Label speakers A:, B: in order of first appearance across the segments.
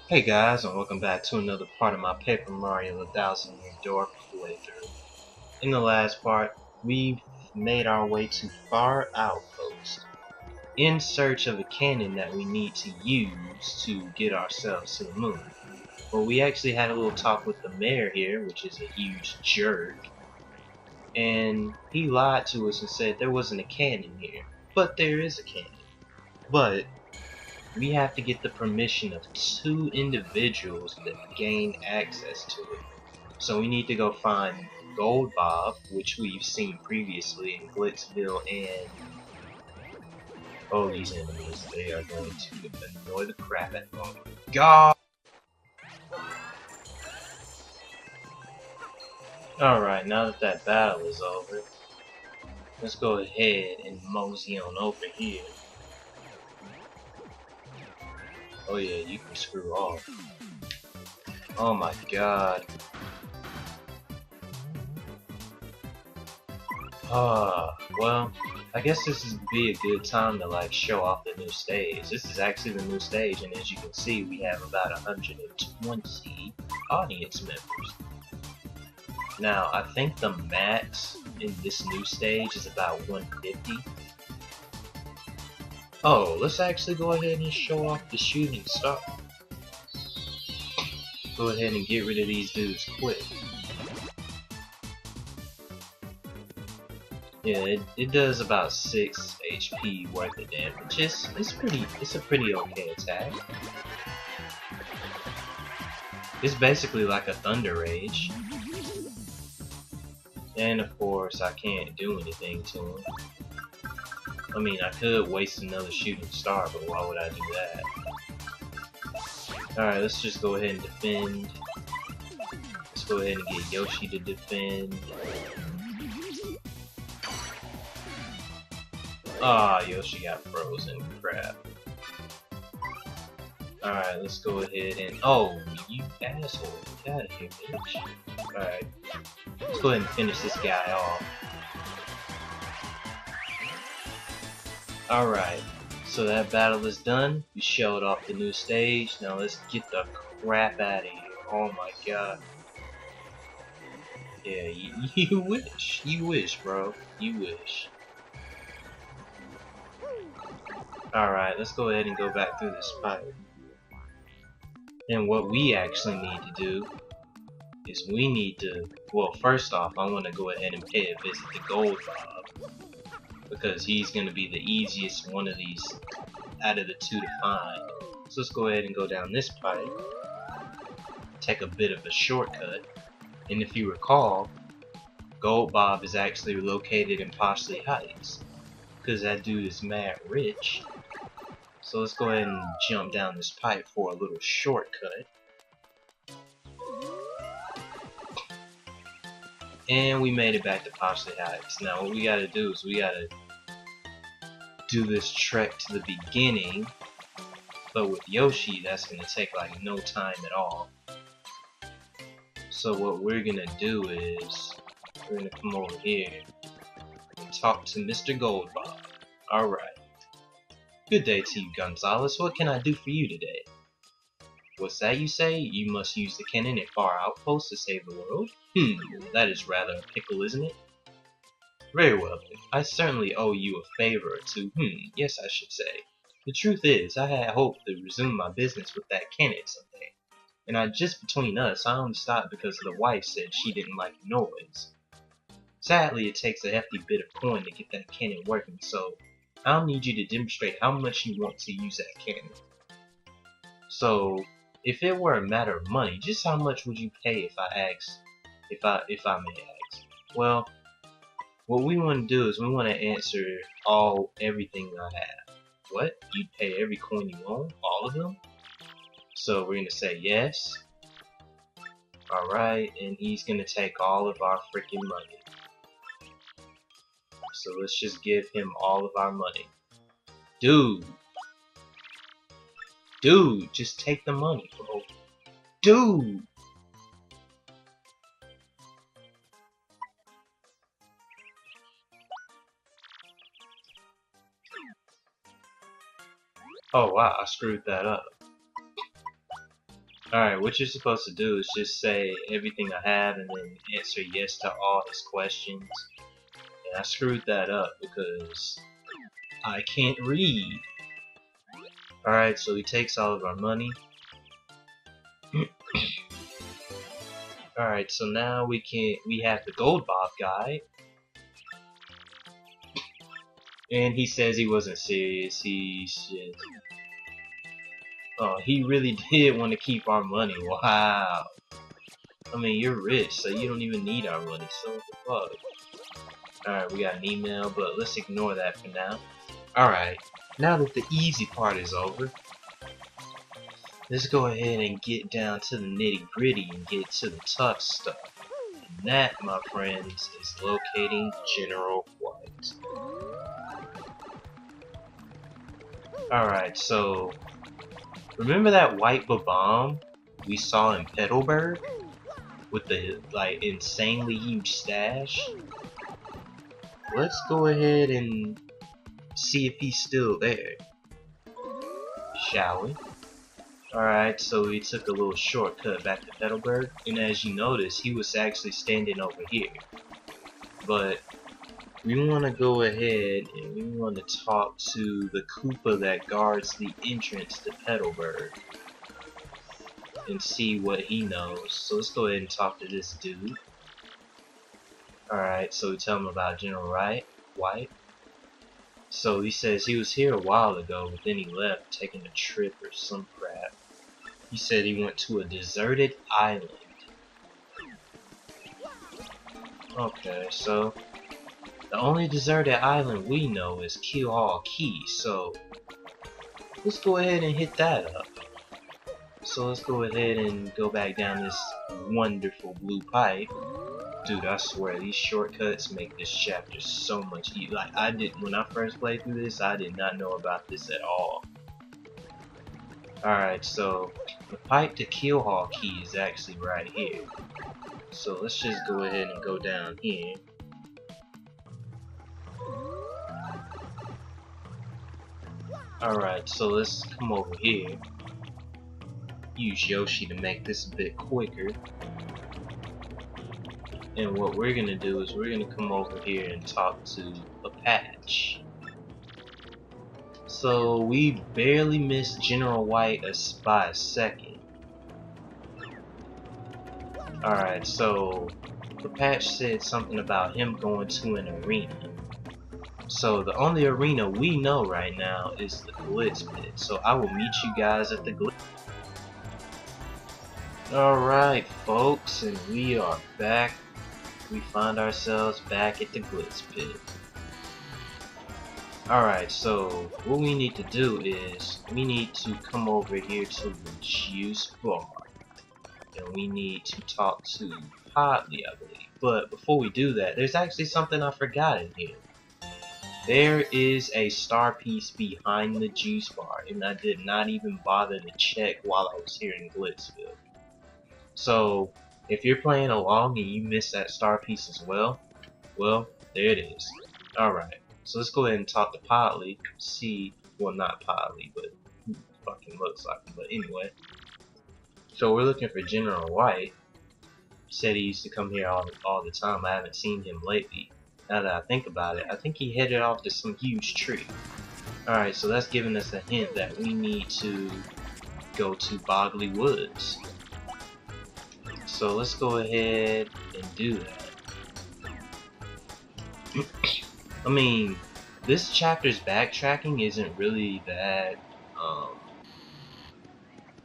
A: Hey guys, and welcome back to another part of my Paper Mario The Thousand Year Door playthrough. In the last part, we've made our way to Far Outpost, in search of a cannon that we need to use to get ourselves to the moon. Well, we actually had a little talk with the mayor here, which is a huge jerk, and he lied to us and said there wasn't a cannon here. But there is a cannon. But we have to get the permission of two individuals that gain access to it. So we need to go find Gold Bob, which we've seen previously in Glitzville, and these enemies, they are going to annoy the crap out of me. Oh my god! Alright, now that that battle is over, let's go ahead and mosey on over here. Oh yeah, you can screw off. Oh my god. Well, I guess this would be a good time to like show off the new stage. This is actually the new stage, and as you can see, we have about 120 audience members. Now, I think the max in this new stage is about 150. Oh, let's actually go ahead and show off the shooting star. Go ahead and get rid of these dudes quick. Yeah, it does about 6 HP worth of damage. It's a pretty okay attack. It's basically like a Thunder Rage. And of course, I can't do anything to him. I mean, I could waste another shooting star, but why would I do that? Alright, let's just go ahead and defend. Let's go ahead and get Yoshi to defend. Ah, Yoshi got frozen. Crap. Alright, let's go ahead and... Oh, you asshole. Get out of here, bitch. Alright. Let's go ahead and finish this guy off. Alright. So that battle is done. We showed off the new stage. Now let's get the crap out of here. Oh my god. Yeah, you wish. You wish, bro. You wish. Alright, let's go ahead and go back through this pipe. And what we actually need to do is we need to, well, first off, I want to go ahead and pay a visit to Gold Bob, because he's going to be the easiest one of these out of the two to find. So let's go ahead and go down this pipe, take a bit of a shortcut, and if you recall, Gold Bob is actually located in Poshley Heights, because that dude is mad rich. So let's go ahead and jump down this pipe for a little shortcut. And we made it back to Poshley Heights. Now what we gotta do is we gotta do this trek to the beginning, but with Yoshi that's gonna take like no time at all. So what we're gonna do is we're gonna come over here and talk to Mr. Goldbob. Alright. Good day to you, Gonzalez. What can I do for you today? What's that you say? You must use the cannon at Far Outpost to save the world? That is rather a pickle, isn't it? Very well then. I certainly owe you a favor or two. Yes I should say. The truth is, I had hoped to resume my business with that cannon someday. And just between us, I only stopped because the wife said she didn't like the noise. Sadly, it takes a hefty bit of coin to get that cannon working, so I'll need you to demonstrate how much you want to use that cannon. So, if it were a matter of money, just how much would you pay if I asked, if I may ask? Well, what we want to do is we want to answer everything I have. What? You'd pay every coin you own? All of them? So we're going to say yes. Alright, and he's going to take all of our freaking money. So let's just give him all of our money. Dude, just take the money, bro. Dude! Oh wow, I screwed that up. Alright, what you're supposed to do is just say everything I have and then answer yes to all his questions. And I screwed that up because I can't read. Alright, so he takes all of our money. Alright, so now we have the Gold Bob guy. And he says he wasn't serious, oh, he really did want to keep our money, wow. I mean, you're rich, so you don't even need our money, so what the fuck? Alright, we got an email, but let's ignore that for now. Alright, now that the easy part is over, let's go ahead and get down to the nitty gritty and get to the tough stuff. And that, my friends, is locating General White. Alright, so remember that white Bob-omb we saw in Petalburg? With the like insanely huge stash? Let's go ahead and see if he's still there. Shall we? Alright, so we took a little shortcut back to Petalburg, and as you notice, he was actually standing over here. But we want to go ahead and we want to talk to the Koopa that guards the entrance to Petalburg and see what he knows. So let's go ahead and talk to this dude. Alright, so we tell him about General White. So he says he was here a while ago, but then he left, taking a trip or some crap. He said he went to a deserted island. Okay, so the only deserted island we know is Keelhaul Key, so let's go ahead and hit that up. So let's go ahead and go back down this wonderful blue pipe. Dude, I swear these shortcuts make this chapter so much easier. Like when I first played through this, I did not know about this at all. Alright, so the pipe to Keelhaul Key is actually right here. So let's just go ahead and go down here. Alright, so let's come over here. Use Yoshi to make this a bit quicker. And what we're gonna do is we're gonna come over here and talk to a Patch. So we barely missed General White by a second. Alright, so the Patch said something about him going to an arena. So the only arena we know right now is the Glitz Pit. So I will meet you guys at the Glitz. Alright folks, and we are back. We find ourselves back at the Glitz Pit. Alright, so what we need to do is we need to come over here to the juice bar. And we need to talk to Podley, I believe. But before we do that, there's actually something I forgot in here. There is a star piece behind the juice bar, and I did not even bother to check while I was here in Glitzville. So, if you're playing along and you miss that star piece as well, there it is. Alright, so let's go ahead and talk to Podley, see, well not Podley, but who fucking looks like him, but anyway. So we're looking for General White. Said he used to come here all the time. I haven't seen him lately. Now that I think about it, I think he headed off to some huge tree. Alright, so that's giving us a hint that we need to go to Boggly Woods. So let's go ahead and do that. I mean, this chapter's backtracking isn't really that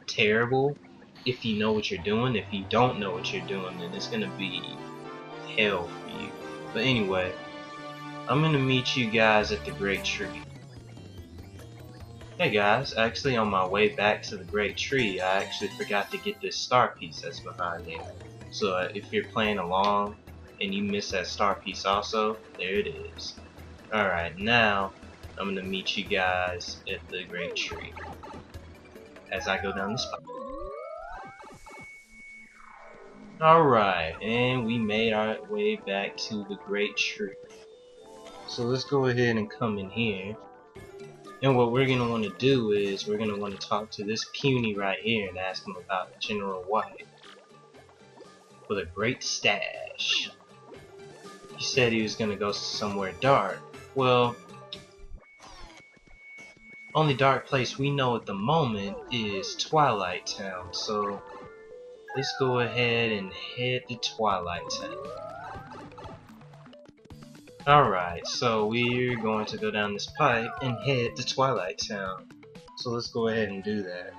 A: terrible if you know what you're doing. If you don't know what you're doing, then it's gonna be hell for you. But anyway, I'm gonna meet you guys at the Great Tree. Hey guys, actually on my way back to the Great Tree, I actually forgot to get this star piece that's behind there. So if you're playing along and you miss that star piece also, there it is. Alright, now I'm gonna meet you guys at the Great Tree as I go down this pipe. Alright, and we made our way back to the Great Tree. So let's go ahead and come in here. And what we're gonna want to do is we're gonna want to talk to this puny right here and ask him about General White with a great stash. He said he was gonna go somewhere dark. Well, only dark place we know at the moment is Twilight Town, so let's go ahead and head to Twilight Town. Alright, so we're going to go down this pipe and head to Twilight Town. So let's go ahead and do that.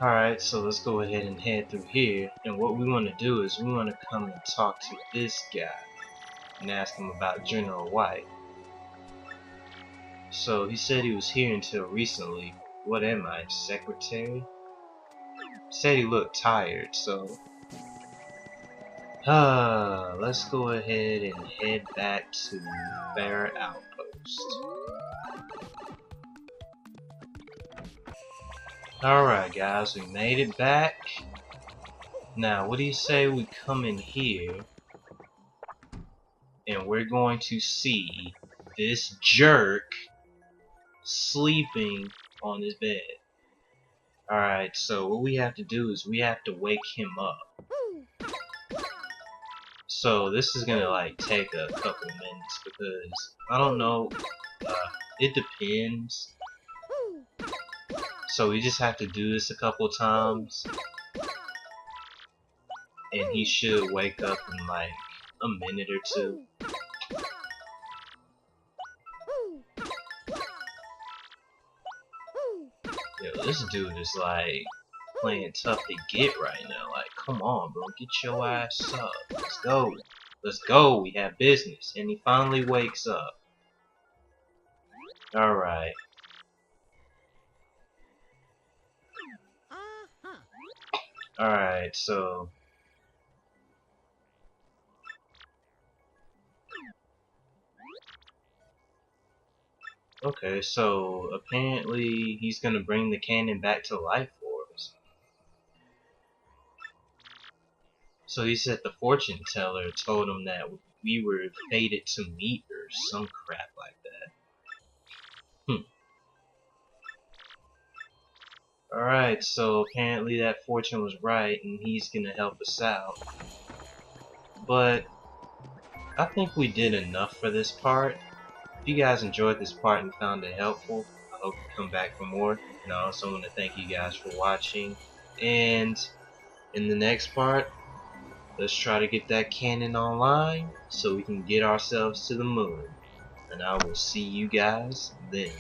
A: Alright, so let's go ahead and head through here. And what we want to do is we want to come and talk to this guy and ask him about General White. So he said he was here until recently. What am I, secretary? Said he looked tired, so let's go ahead and head back to Fair Outpost. Alright guys, we made it back. Now what do you say we come in here and we're going to see this jerk sleeping on his bed. Alright, so what we have to do is we have to wake him up. So this is gonna like take a couple minutes because I don't know, it depends. So we just have to do this a couple times and he should wake up in like a minute or two. Yo, this dude is like playing tough to get right now. Like, come on, bro, get your ass up. Let's go. Let's go. We have business. And he finally wakes up. Alright. Alright, so okay, so apparently he's gonna bring the cannon back to life for us. So he said the fortune teller told him that we were fated to meet or some crap like that. Alright, so apparently that fortune was right and he's gonna help us out. But I think we did enough for this part. If you guys enjoyed this part and found it helpful, I hope you come back for more. And I also want to thank you guys for watching. And in the next part, let's try to get that cannon online so we can get ourselves to the moon. And I will see you guys then.